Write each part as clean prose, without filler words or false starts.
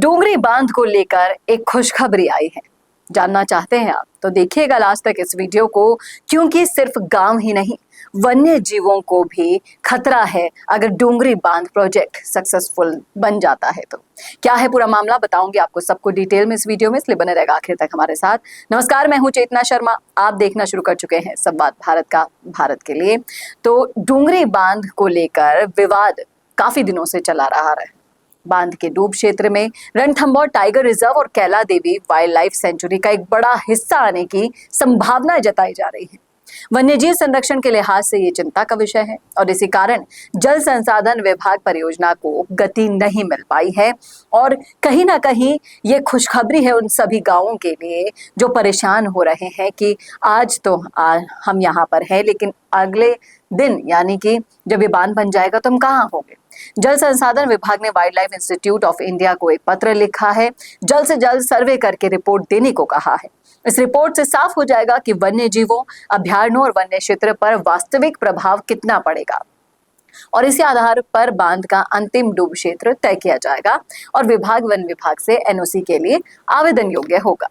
डोंगरी बांध को लेकर एक खुशखबरी आई है। जानना चाहते हैं आप तो देखिएगा लास्ट तक इस वीडियो को, क्योंकि सिर्फ गांव ही नहीं वन्य जीवों को भी खतरा है अगर डोंगरी बांध प्रोजेक्ट सक्सेसफुल बन जाता है तो। क्या है पूरा मामला बताऊंगी आपको सबको डिटेल में इस वीडियो में, इसलिए बने रहेगा आखिर तक हमारे साथ। नमस्कार, मैं हूं चेतना शर्मा, आप देखना शुरू कर चुके हैं संवाद भारत का भारत के लिए। तो डोंगरी बांध को लेकर विवाद काफी दिनों से चला रहा है। बांध के डूब क्षेत्र में रणथंभौर टाइगर रिजर्व और कैला देवी वाइल्ड लाइफ सेंचुरी का एक बड़ा हिस्सा आने की संभावना जताई जा रही है। वन्यजीव संरक्षण के लिहाज से ये चिंता का विषय है और इसी कारण जल संसाधन विभाग परियोजना को गति नहीं मिल पाई है। और कहीं ना कहीं ये खुशखबरी है उन सभी गांवों के लिए जो परेशान हो रहे हैं कि आज तो हम यहाँ पर हैं, लेकिन अगले दिन यानी कि जब ये बांध बन जाएगा तो हम कहाँ होंगे। जल संसाधन विभाग ने wild life institute of India को एक पत्र लिखा है, जल्द से जल्द सर्वे करके रिपोर्ट देने को कहा है। इस रिपोर्ट से साफ हो जाएगा कि वन्य जीवों, अभयारण्यों और वन्य क्षेत्र पर वास्तविक प्रभाव कितना पड़ेगा और इसी आधार पर बांध का अंतिम डूब क्षेत्र तय किया जाएगा और वन विभाग से एनओसी के लिए आवेदन योग्य होगा।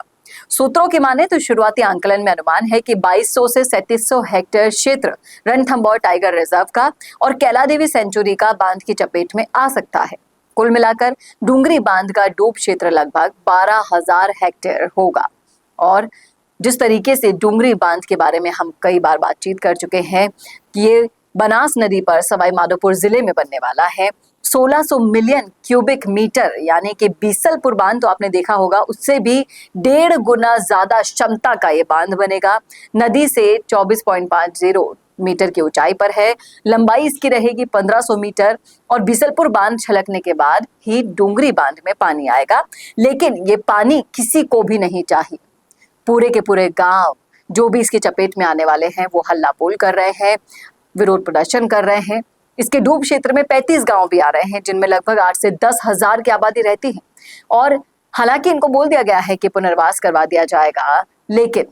सूत्रों की माने तो शुरुआती आंकलन में अनुमान है कि 2200 से 3700 हेक्टेयर क्षेत्र रणथंभौर टाइगर रिजर्व का और कैला देवी सेंचुरी का बांध की चपेट में आ सकता है। कुल मिलाकर डोंगरी बांध का डूब क्षेत्र लगभग 12,000 हेक्टेयर होगा। और जिस तरीके से डोंगरी बांध के बारे में हम कई बार बातचीत कर चुके हैं कि ये बनास नदी पर सवाई माधोपुर जिले में बनने वाला है। 1600 मिलियन क्यूबिक मीटर यानी कि बीसलपुर बांध तो आपने देखा होगा, उससे भी 1.5 गुना ज्यादा क्षमता का ये बांध बनेगा। नदी से 24.50 मीटर की ऊंचाई पर है, लंबाई इसकी रहेगी 1500 मीटर और बीसलपुर बांध छलकने के बाद ही डोंगरी बांध में पानी आएगा। लेकिन ये पानी किसी को भी नहीं चाहिए। पूरे के पूरे गांव जो भी इसके चपेट में आने वाले हैं वो हल्ला बोल कर रहे हैं, विरोध प्रदर्शन कर रहे हैं। इसके डूब क्षेत्र में 35 गांव भी आ रहे हैं जिनमें लगभग 8 से 10 हजार की आबादी रहती है। और हालांकि इनको बोल दिया गया है कि पुनर्वास करवा दिया जाएगा, लेकिन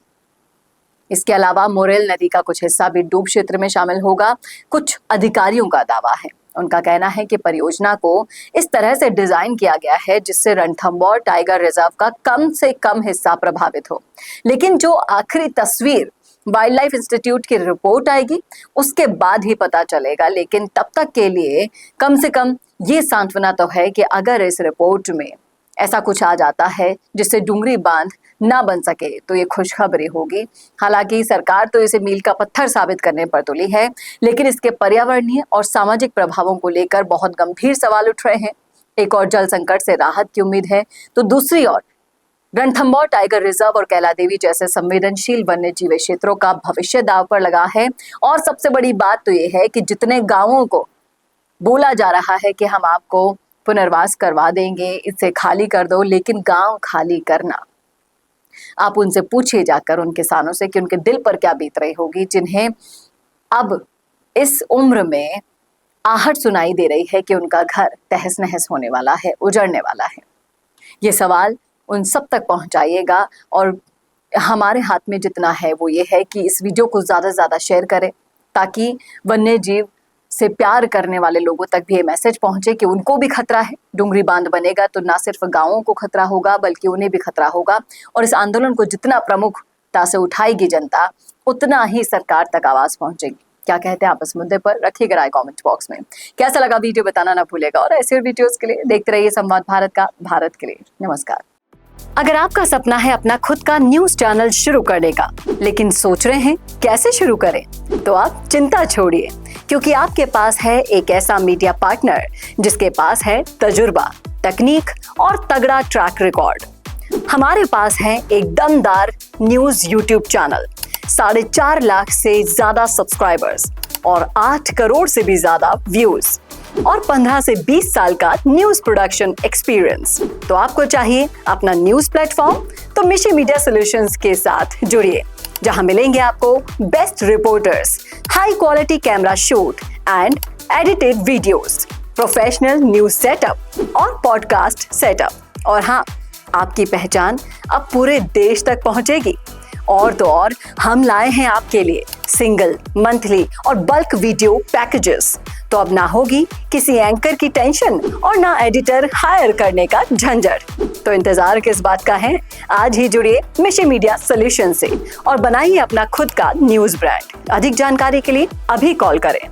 इसके अलावा मोरेल नदी का कुछ हिस्सा भी डूब क्षेत्र में शामिल होगा। कुछ अधिकारियों का दावा है, उनका कहना है कि परियोजना को इस तरह से डिजाइन किया गया है जिससे रणथंभौर टाइगर रिजर्व का कम से कम हिस्सा प्रभावित हो। लेकिन जो आखिरी तस्वीर वाइल्ड लाइफ इंस्टीट्यूट की रिपोर्ट आएगी उसके बाद ही पता चलेगा। लेकिन तब तक के लिए कम से कम ये सांत्वना तो है कि अगर इस रिपोर्ट में ऐसा कुछ आ जाता है जिससे डोंगरी बांध ना बन सके तो ये खुशखबरी होगी। हालांकि सरकार तो इसे मील का पत्थर साबित करने पर तुली है, लेकिन इसके पर्यावरणीय और सामाजिक प्रभावों को लेकर बहुत गंभीर सवाल उठ रहे हैं। एक और जल संकट से राहत की उम्मीद है तो दूसरी ओर रणथंभौर टाइगर रिजर्व और कैला देवी जैसे संवेदनशील वन्य जीव क्षेत्रों का भविष्य दांव पर लगा है। और सबसे बड़ी बात तो ये है कि जितने गांवों को बोला जा रहा है कि हम आपको पुनर्वास करवा देंगे, इसे खाली कर दो, लेकिन गांव खाली करना, आप उनसे पूछिए जाकर उन किसानों से कि उनके दिल पर क्या बीत रही होगी, जिन्हें अब इस उम्र में आहट सुनाई दे रही है कि उनका घर तहस नहस होने वाला है, उजड़ने वाला है। ये सवाल उन सब तक पहुंचाइएगा और हमारे हाथ में जितना है वो ये है कि इस वीडियो को ज़्यादा से ज़्यादा शेयर करें ताकि वन्य जीव से प्यार करने वाले लोगों तक भी ये मैसेज पहुंचे कि उनको भी खतरा है। डोंगरी बांध बनेगा तो ना सिर्फ गांवों को खतरा होगा बल्कि उन्हें भी खतरा होगा। और इस आंदोलन को जितना प्रमुखता से उठाएगी जनता, उतना ही सरकार तक आवाज पहुंचेगी। क्या कहते हैं आप इस मुद्दे पर? रखिएगा राय कमेंट बॉक्स में। कैसा लगा वीडियो बताना ना भूलेगा और ऐसे वीडियोस के लिए देखते रहिए संवाद भारत का भारत के लिए। नमस्कार। अगर आपका सपना है अपना खुद का न्यूज चैनल शुरू करने का, लेकिन सोच रहे हैं कैसे शुरू करें, तो आप चिंता छोड़िए, क्योंकि आपके पास है एक ऐसा मीडिया पार्टनर जिसके पास है तजुर्बा, तकनीक और तगड़ा ट्रैक रिकॉर्ड। हमारे पास है एक दमदार न्यूज यूट्यूब चैनल, 4.5 लाख से ज्यादा सब्सक्राइबर्स और 8 करोड़ से भी ज्यादा व्यूज और 15 से 20 साल का न्यूज प्रोडक्शन एक्सपीरियंस। तो आपको चाहिए अपना न्यूज प्लेटफॉर्म, तो मिशी मीडिया सॉल्यूशंस के साथ जुड़िए, जहां मिलेंगे आपको best reporters, high quality camera shoot and edited videos, professional news setup और पॉडकास्ट सेटअप। और हाँ, आपकी पहचान अब पूरे देश तक पहुंचेगी। और तो और हम लाए हैं आपके लिए सिंगल, मंथली और बल्क वीडियो पैकेजेस। तो अब ना होगी किसी एंकर की टेंशन और ना एडिटर हायर करने का झंझट। तो इंतजार किस बात का है? आज ही जुड़िए मिशन मीडिया सॉल्यूशन से और बनाइए अपना खुद का न्यूज ब्रांड। अधिक जानकारी के लिए अभी कॉल करें।